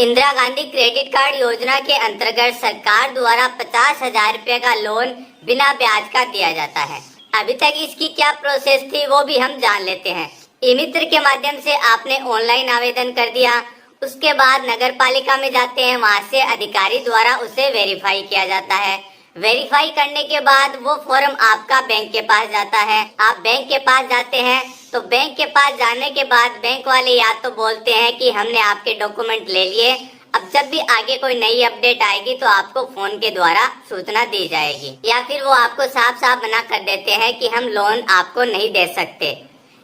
Indira Gandhi credit card योजना के अंतर्गत सरकार द्वारा 50,000 रुपए का लोन बिना ब्याज का दिया जाता है। अभी तक इसकी क्या प्रोसेस थी वो भी हम जान लेते हैं। ई मित्र के माध्यम से आपने ऑनलाइन आवेदन कर दिया, उसके बाद नगर पालिका में जाते हैं, वहाँ से अधिकारी द्वारा उसे वेरीफाई किया जाता है। वेरीफाई करने के बाद वो फॉर्म आपका बैंक के पास जाता है। आप बैंक के पास जाते हैं तो बैंक के पास जाने के बाद बैंक वाले या तो बोलते हैं कि हमने आपके डॉक्यूमेंट ले लिए, अब जब भी आगे कोई नई अपडेट आएगी तो आपको फोन के द्वारा सूचना दी जाएगी, या फिर वो आपको साफ साफ मना कर देते हैं कि हम लोन आपको नहीं दे सकते,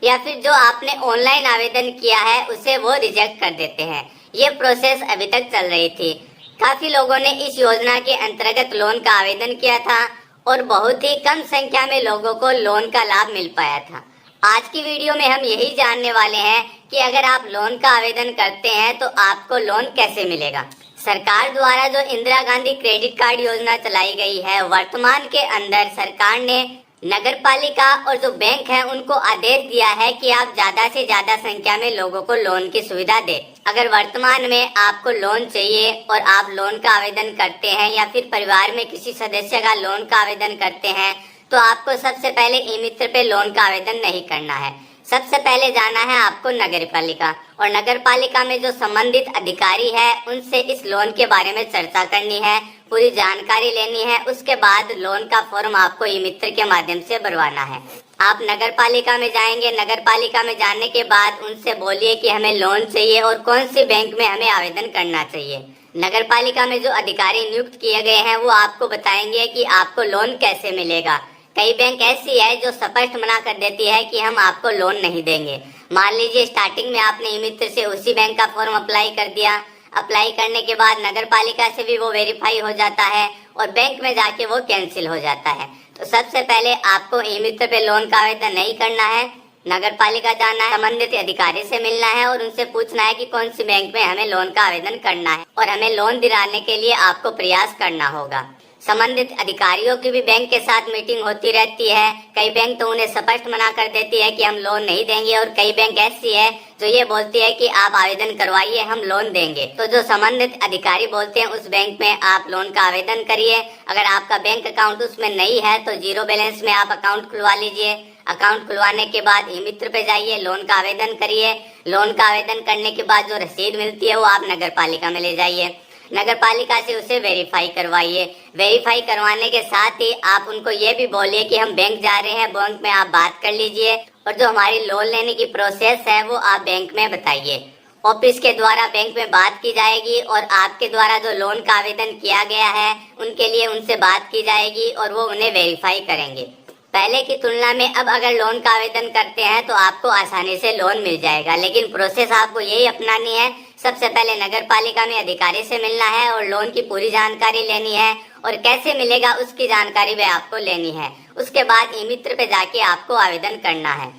या फिर जो आपने ऑनलाइन आवेदन किया है उसे वो रिजेक्ट कर देते हैं। ये प्रोसेस अभी तक चल रही थी। काफी लोगों ने इस योजना के अंतर्गत लोन का आवेदन किया था और बहुत ही कम संख्या में लोगों को लोन का लाभ मिल पाया था। आज की वीडियो में हम यही जानने वाले हैं कि अगर आप लोन का आवेदन करते हैं तो आपको लोन कैसे मिलेगा। सरकार द्वारा जो इंदिरा गांधी क्रेडिट कार्ड योजना चलाई गई है, वर्तमान के अंदर सरकार ने नगर पालिका और जो बैंक है उनको आदेश दिया है कि आप ज्यादा से ज्यादा संख्या में लोगों को लोन की सुविधा दे। अगर वर्तमान में आपको लोन चाहिए और आप लोन का आवेदन करते हैं या फिर परिवार में किसी सदस्य का लोन का आवेदन करते हैं तो आपको सबसे पहले ई मित्र पे लोन का आवेदन नहीं करना है। सबसे पहले जाना है आपको नगर पालिका, और नगर पालिका में जो संबंधित अधिकारी है उनसे इस लोन के बारे में चर्चा करनी है, पूरी जानकारी लेनी है। उसके बाद लोन का फॉर्म आपको ई मित्र के माध्यम से भरवाना है। आप नगर पालिका में जाएंगे, नगर पालिका में जाने के बाद उनसे बोलिए कि हमें लोन चाहिए और कौन सी बैंक में हमें आवेदन करना चाहिए। नगर पालिका में जो अधिकारी नियुक्त किए गए हैं वो आपको बताएंगे कि आपको लोन कैसे मिलेगा। कई बैंक ऐसी है जो स्पष्ट मना कर देती है कि हम आपको लोन नहीं देंगे। मान लीजिए स्टार्टिंग में आपने ई मित्र से उसी बैंक का फॉर्म अप्लाई कर दिया, अप्लाई करने के बाद नगर पालिका से भी वो वेरीफाई हो जाता है और बैंक में जाके वो कैंसिल हो जाता है। तो सबसे पहले आपको ई मित्र पे लोन का आवेदन नहीं करना है, नगर पालिका जाना है, संबंधित अधिकारी से मिलना है और उनसे पूछना है कि कौन सी बैंक में हमें लोन का आवेदन करना है और हमें लोन दिलाने के लिए आपको प्रयास करना होगा। संबंधित अधिकारियों की भी बैंक के साथ मीटिंग होती रहती है। कई बैंक तो उन्हें स्पष्ट मना कर देती है कि हम लोन नहीं देंगे और कई बैंक ऐसी है जो ये बोलती है कि आप आवेदन करवाइए, हम लोन देंगे। तो जो संबंधित अधिकारी बोलते हैं उस बैंक में आप लोन का आवेदन करिए। अगर आपका बैंक अकाउंट उसमें नहीं है तो जीरो बैलेंस में आप अकाउंट खुलवा लीजिए। अकाउंट खुलवाने के बाद ई मित्र पे जाइए, लोन का आवेदन करिए। लोन का आवेदन करने के बाद जो रसीद मिलती है वो आप नगर पालिका में ले जाइए, नगर पालिका से उसे वेरीफाई करवाइए। वेरीफाई करवाने के साथ ही आप उनको ये भी बोलिए कि हम बैंक जा रहे हैं, बैंक में आप बात कर लीजिए और जो हमारी लोन लेने की प्रोसेस है वो आप बैंक में बताइए। ऑफिस के द्वारा बैंक में बात की जाएगी और आपके द्वारा जो लोन का आवेदन किया गया है उनके लिए उनसे बात की जाएगी और वो उन्हें वेरीफाई करेंगे। पहले की तुलना में अब अगर लोन का आवेदन करते हैं तो आपको आसानी से लोन मिल जाएगा, लेकिन प्रोसेस आपको यही अपनानी है। सबसे पहले नगर पालिका में अधिकारी से मिलना है और लोन की पूरी जानकारी लेनी है और कैसे मिलेगा उसकी जानकारी भी आपको लेनी है। उसके बाद ई मित्र पे जाके आपको आवेदन करना है।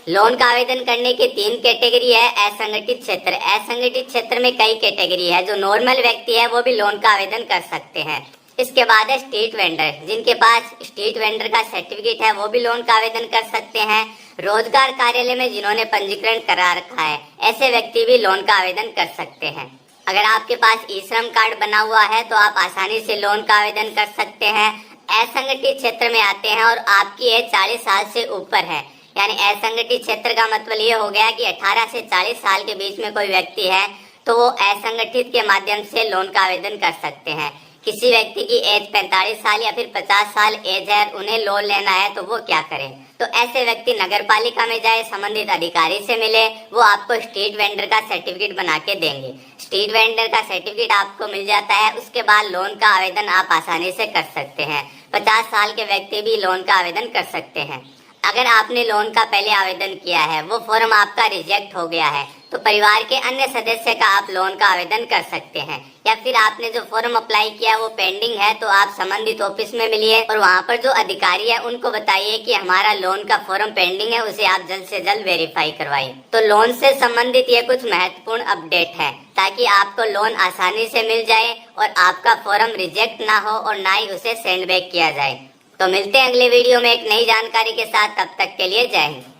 लोन का आवेदन करने की 3 कैटेगरी है। असंगठित क्षेत्र, असंगठित क्षेत्र में कई कैटेगरी है। जो नॉर्मल व्यक्ति है वो भी लोन का आवेदन कर सकते हैं। इसके बाद है स्ट्रीट वेंडर, जिनके पास स्ट्रीट वेंडर का सर्टिफिकेट है वो भी लोन का आवेदन कर सकते हैं। रोजगार कार्यालय में जिन्होंने पंजीकरण करा रखा है ऐसे व्यक्ति भी लोन का आवेदन कर सकते हैं। अगर आपके पास ई श्रम कार्ड बना हुआ है तो आप आसानी से लोन का आवेदन कर सकते हैं। असंगठित क्षेत्र में आते हैं और आपकी एज 40 साल से ऊपर है, यानी असंगठित क्षेत्र का मतलब ये हो गया कि 18 से 40 साल के बीच में कोई व्यक्ति है तो वो असंगठित के माध्यम से लोन का आवेदन कर सकते हैं। किसी व्यक्ति की एज 45 साल या फिर 50 साल एज है, उन्हें लोन लेना है तो वो क्या करें? तो ऐसे व्यक्ति नगर पालिका में जाए, संबंधित अधिकारी से मिले, वो आपको स्ट्रीट वेंडर का सर्टिफिकेट बना के देंगे। स्ट्रीट वेंडर का सर्टिफिकेट आपको मिल जाता है, उसके बाद लोन का आवेदन आप आसानी से कर सकते हैं। 50 साल के व्यक्ति भी लोन का आवेदन कर सकते हैं। अगर आपने लोन का पहले आवेदन किया है, वो फॉर्म आपका रिजेक्ट हो गया है, तो परिवार के अन्य सदस्य का आप लोन का आवेदन कर सकते हैं। या फिर आपने जो फॉर्म अप्लाई किया वो पेंडिंग है तो आप संबंधित ऑफिस में मिलिए और वहाँ पर जो अधिकारी है उनको बताइए कि हमारा लोन का फॉर्म पेंडिंग है, उसे आप जल्द से जल्द वेरीफाई करवाइए। तो लोन से संबंधित ये कुछ महत्वपूर्ण अपडेट है ताकि आपको लोन आसानी से मिल जाए और आपका फॉर्म रिजेक्ट ना हो और ना ही उसे सेंड बैक किया जाए। तो मिलते हैं अगले वीडियो में एक नई जानकारी के साथ, तब तक के लिए जय हिंद।